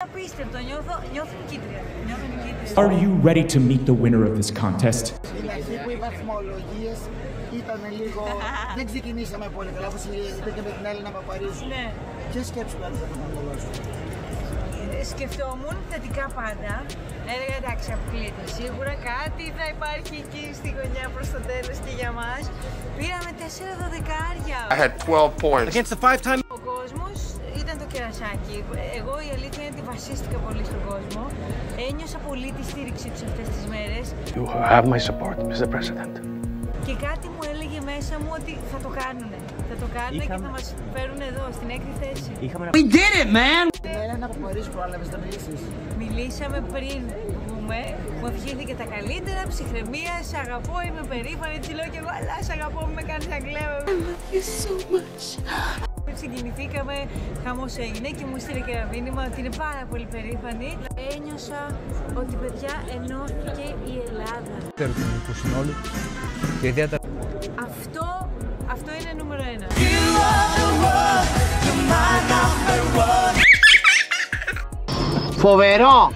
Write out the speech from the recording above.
Απίστευτο, νιώθω νικήτρια. Are you ready to meet the winner of this contest? Στην αρχή που οι βαθμολογίες ήταν λίγο... δεν ξεκινήσαμε πολύ καλά, όπως είπε και με την Έλληνα Παπαρίζου. Ναι. Ποιες σκέψεις που έρχονται από το μυαλό σου? Σκεφτόμουν θετικά πάντα. Έλεγα εντάξει, αποκλείεται. Σίγουρα κάτι θα υπάρχει εκεί στη γωνιά προς το τέλος και για μας. Πήραμε 4 δωδεκάρια. I had 12 points. Against the 5-time. Ο κόσμος ήταν το κερασάκι. Εγώ η αλήθεια είναι ότι βασίστηκα πολύ στον κόσμο. Ένιωσα πολύ τη στήριξη τους αυτές τις μέρες. You have my support, Mr. President. Και κάτι μου έλεγε μέσα μου ότι θα το κάνουνε. Θα το κάνουνε και θα μας φέρουν εδώ, στην έκτη θέση. We did it, man! Την Έλληνα Παπαρίζου πρόλαβες να μιλήσεις? Μιλήσαμε πριν μου ευχήθηκε τα καλύτερα, ψυχραιμία, σ' αγαπώ, είμαι περήφανη, της λέω κι εγώ, αλλά σ' αγαπώ, με κάνεις να κλαίω. I love you so much. Συγκινηθήκαμε, χαμός έγινε και μου στείλε και ένα μήνυμα ότι είναι πάρα πολύ περήφανη. Ένιωσα ότι παιδιά ενώθηκε η Ελλάδα. Του συνόλου και ιδιαίτερα. Αυτό είναι νούμερο 1. Φοβερό!